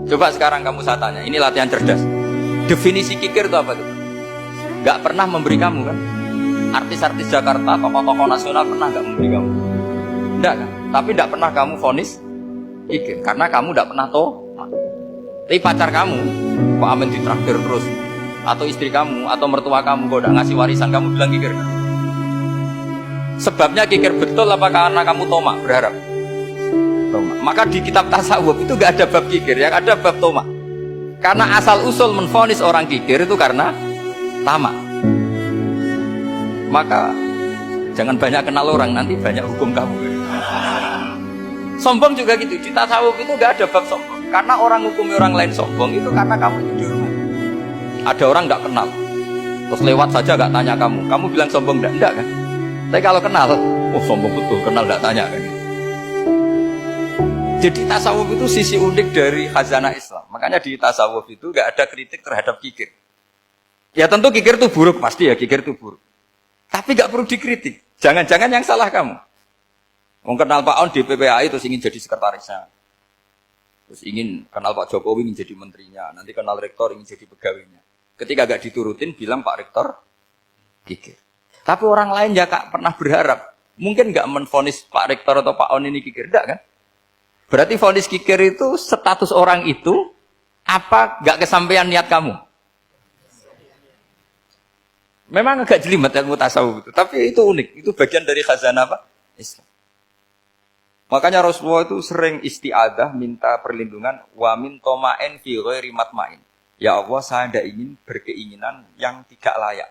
Coba sekarang kamu saya tanya, ini latihan cerdas. Definisi kikir itu apa tuh? Gak pernah memberi kamu kan? Artis-artis Jakarta, tokoh-tokoh nasional pernah gak memberi kamu? Enggak kan? Tapi gak pernah kamu vonis kikir, karena kamu gak pernah tahu. Tapi pacar kamu, kok amin ditraktir terus? Atau istri kamu, atau mertua kamu, kok udah ngasih warisan, kamu bilang kikir kan? Sebabnya kikir betul apa karena kamu tomak, berharap? Tomak. Maka di kitab tasawuf itu gak ada bab kikir, yang ada bab tomak. Karena asal usul menvonis orang kikir itu karena tamak. Maka jangan banyak kenal orang, nanti banyak hukum kamu. Sombong juga gitu, di tasawuf itu gak ada bab sombong. Karena orang hukumi orang lain sombong itu karena kamu jujur. Ada orang gak kenal, terus lewat saja gak tanya kamu bilang sombong enggak kan? Tapi kalau kenal, oh sombong betul, kenal gak tanya kan? Jadi tasawuf itu sisi unik dari khazanah Islam. Makanya di tasawuf itu gak ada kritik terhadap kikir. Ya tentu kikir itu buruk, pasti ya kikir itu buruk. Tapi gak perlu dikritik. Jangan-jangan yang salah kamu. Mau kenal Pak On di PPAI terus ingin jadi sekretarisnya. Terus ingin kenal Pak Jokowi ingin jadi menterinya. Nanti kenal rektor ingin jadi pegawainya. Ketika gak diturutin bilang Pak Rektor kikir. Tapi orang lain ya gak pernah berharap. Mungkin gak menvonis Pak Rektor atau Pak On ini kikir. Enggak kan? Berarti vonis kikir itu status orang itu apa gak kesampaian niat kamu? Memang agak jelimet ilmu tasawuf itu, tapi itu unik. Itu bagian dari khazanah apa? Islam. Makanya Rasulullah itu sering isti'adah minta perlindungan wa min toma'in fi ghairi matma'in. Ya Allah, saya tidak ingin berkeinginan yang tidak layak.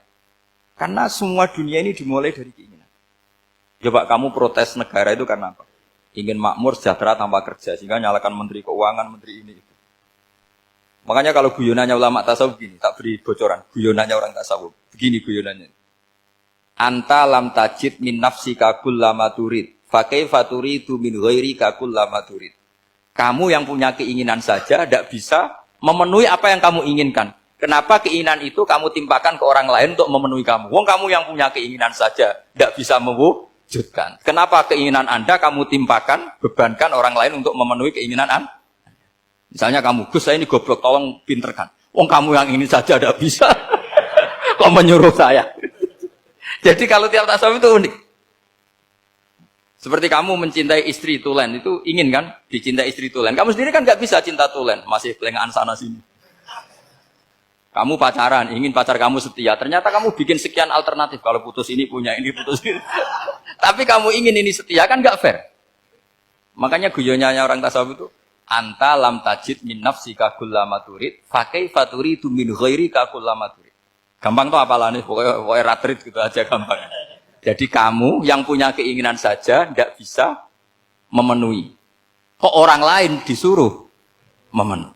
Karena semua dunia ini dimulai dari keinginan. Coba kamu protes negara itu karena apa? Ingin makmur, sejahtera tanpa kerja, sehingga nyalakan menteri keuangan, menteri ini. Makanya kalau guyonannya ulama tasawuf begini, tak beri bocoran, guyonannya orang tasawuf. Begini guyonannya. Anta lam tajid min nafsika kullama turid, fa kaifa turidu min ghairika kullama turid. Kamu yang punya keinginan saja tidak bisa memenuhi apa yang kamu inginkan. Kenapa keinginan itu kamu timpakan ke orang lain untuk memenuhi kamu? Wong kamu yang punya keinginan saja tidak bisa mewujudkan. Kenapa keinginan Anda kamu timpakan, bebankan orang lain untuk memenuhi keinginan Anda? Misalnya kamu, Gus saya ini goblok, tolong pinterkan. Wong kamu yang ini saja tidak bisa. Kok menyuruh saya? Jadi kalau tiap tasawuf itu unik. Seperti kamu mencintai istri tulen, itu ingin kan dicintai istri tulen. Kamu sendiri kan nggak bisa cinta tulen, masih pelengahan sana sini. Kamu pacaran, ingin pacar kamu setia. Ternyata kamu bikin sekian alternatif. Kalau putus ini punya ini, putus ini. Tapi kamu ingin ini setia, kan nggak fair. Makanya guyonanya orang tasawuf itu, anta lam tajid min nafsika kullama turid, fa kaifa turidu min ghairika kullama turid. Gampang tuh apalane, pokoknya ratrit gitu aja gampang. Jadi kamu yang punya keinginan saja tidak bisa memenuhi. Kok orang lain disuruh memenuhi.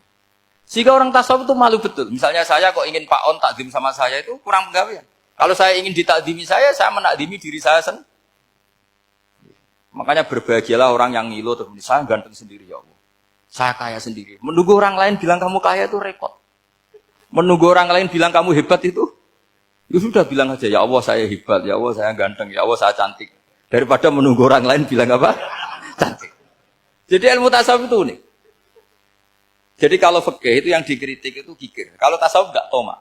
Sehingga orang tasawuf itu malu betul. Misalnya saya kok ingin Pak On takdim sama saya itu kurang penggawean. Kalau saya ingin ditakdimi saya menakdimi diri saya sendiri. Makanya berbahagialah orang yang ngilu terus saya ganteng sendiri ya Allah. Saya kaya sendiri. Menunggu orang lain bilang kamu kaya itu repot. Menunggu orang lain bilang kamu hebat itu, ya sudah bilang aja ya Allah saya hebat, ya Allah saya ganteng, ya Allah saya cantik. Daripada menunggu orang lain bilang apa? Cantik. Jadi ilmu tasawuf itu unik. Jadi kalau fikih itu yang dikritik itu kikir. Kalau tasawuf enggak toma.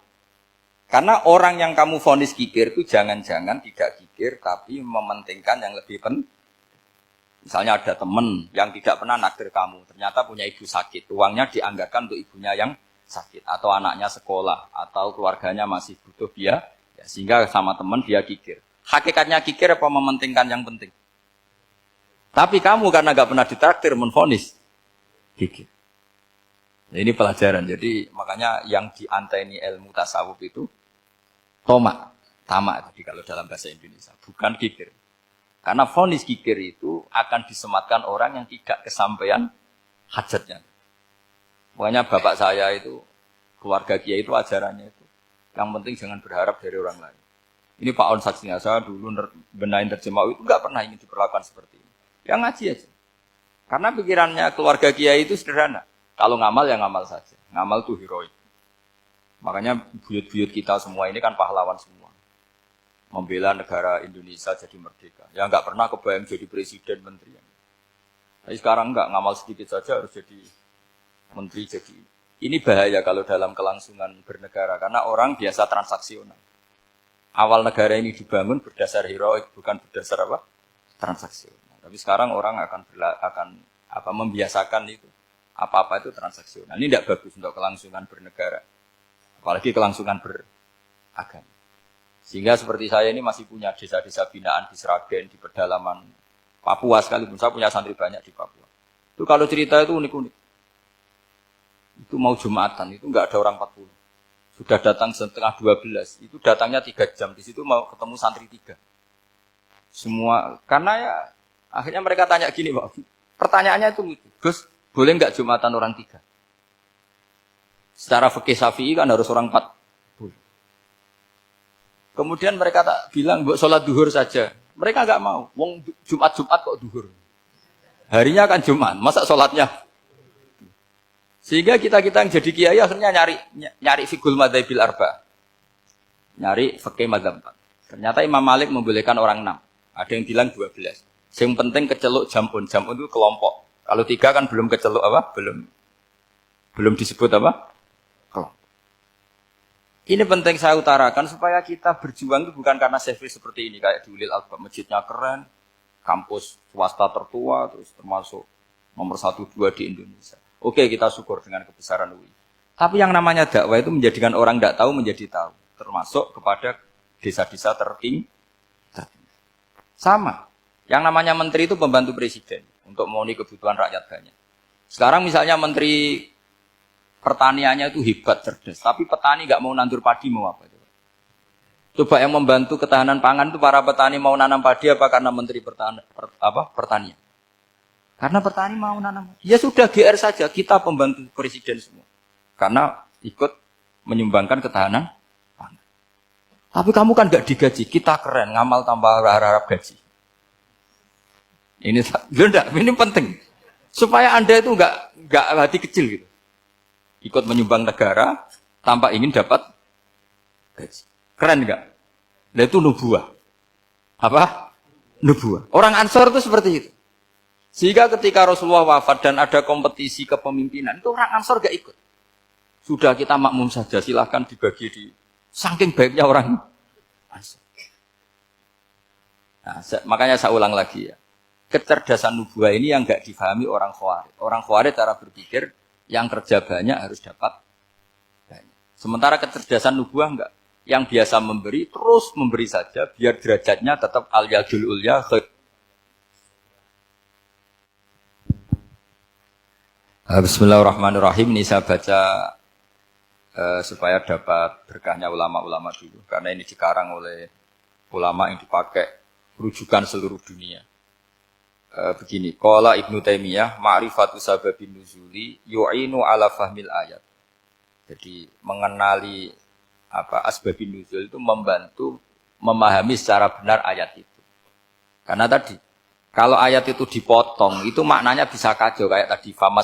Karena orang yang kamu vonis kikir itu jangan-jangan tidak kikir tapi mementingkan yang lebih penting. Misalnya ada teman yang tidak pernah nakdir kamu, ternyata punya ibu sakit, uangnya dianggarkan untuk ibunya yang sakit atau anaknya sekolah atau keluarganya masih butuh biaya, ya, sehingga sama teman dia kikir. Hakikatnya kikir apa mementingkan yang penting? Tapi kamu karena enggak pernah ditraktir menvonis kikir. Nah, ini pelajaran. Jadi makanya yang dianteni ilmu tasawuf itu tomak, tamak tadi kalau dalam bahasa Indonesia, bukan kikir. Karena vonis kikir itu akan disematkan orang yang tidak kesampaian hajatnya. Makanya bapak saya itu, keluarga kiai itu ajarannya itu, yang penting jangan berharap dari orang lain. Ini Pak On saksinya, saya dulu benahin terjemah itu nggak pernah ingin diperlakukan seperti ini. Yang ngaji aja. Karena pikirannya keluarga kiai itu sederhana. Kalau ngamal ya ngamal saja. Ngamal itu heroik. Makanya buyut-buyut kita semua ini kan pahlawan semua. Membela negara Indonesia jadi merdeka. Ya nggak pernah kebayang jadi presiden, menteri. Tapi sekarang nggak, ngamal sedikit saja harus jadi menteri jadi. Ini bahaya kalau dalam kelangsungan bernegara karena orang biasa transaksional. Awal negara ini dibangun berdasar heroik, bukan berdasar apa? Transaksional. Tapi sekarang orang akan membiasakan itu. Apa-apa itu transaksional. Ini tidak bagus untuk kelangsungan bernegara. Apalagi kelangsungan beragama. Sehingga seperti saya ini masih punya desa-desa binaan di Sragen, di pedalaman Papua sekalipun. Saya punya santri banyak di Papua. Itu kalau cerita itu unik-unik. Itu mau Jumatan, itu enggak ada orang 40. Sudah datang setengah 12, itu datangnya 3 jam. Di situ mau ketemu santri 3. Semua, karena ya akhirnya mereka tanya gini, Pak. Pertanyaannya itu lucu. Gus, boleh enggak Jumatan orang 3? Secara fikih Syafi'i kan harus orang 4. Boleh. Kemudian mereka tak bilang, buat sholat duhur saja. Mereka enggak mau. Wong Jumat kok duhur. Harinya kan Jumat, masa sholatnya? Sehingga kita yang jadi kiai akhirnya nyari fikul madzhabil arba. Nyari fikih madzhab 4. Ternyata Imam Malik membolehkan orang 6. Ada yang bilang 12. Yang penting keceluk jamun. Jamun itu kelompok. Kalau 3 kan belum keceluk apa? Belum disebut apa? Kelompok. Ini penting saya utarakan supaya kita berjuang itu bukan karena service seperti ini kayak di Ulil Albab, masjidnya keren, kampus swasta tertua, terus termasuk nomor 1, 2 di Indonesia. Oke, kita syukur dengan kebesaran UI. Tapi yang namanya dakwah itu menjadikan orang tidak tahu menjadi tahu. Termasuk kepada desa-desa tertinggi. Sama. Yang namanya menteri itu pembantu presiden. Untuk memenuhi kebutuhan rakyat banyak. Sekarang misalnya menteri pertaniannya itu hebat, cerdas. Tapi petani nggak mau nandur padi, mau apa? Coba yang membantu ketahanan pangan itu para petani mau nanam padi apa karena menteri pertanian? Karena petani mau nanam. Ya sudah GR saja, kita pembantu presiden semua. Karena ikut menyumbangkan ketahanan pangan. Tapi kamu kan gak digaji, kita keren, ngamal tanpa harap gaji. Ini penting. Supaya Anda itu gak hati kecil gitu. Ikut menyumbang negara tanpa ingin dapat gaji. Keren gak? Nah itu nubuah. Apa? Nubuah. Orang Ansor itu seperti itu. Sehingga ketika Rasulullah wafat dan ada kompetisi kepemimpinan, itu orang Ansor gak ikut. Sudah kita makmum saja, silahkan dibagi di saking baiknya orang Ansor. Nah, makanya saya ulang lagi ya. Kecerdasan nubuah ini yang gak difahami orang Khawarij. Orang Khawarij cara berpikir, yang kerja banyak harus dapat banyak. Sementara kecerdasan nubuah enggak. Yang biasa memberi, terus memberi saja, biar derajatnya tetap al-yadul ulya khair. Bismillahirrahmanirrahim. Ini saya baca supaya dapat berkahnya ulama-ulama dulu. Karena ini dikarang oleh ulama yang dipakai rujukan seluruh dunia. Begini, qala Ibnu Taimiyah, ma'rifatu sababin nuzuli yu'inu ala fahmil ayat. Jadi mengenali asbabin nuzul itu membantu memahami secara benar ayat itu. Karena tadi kalau ayat itu dipotong, itu maknanya bisa kacau kayak tadi famas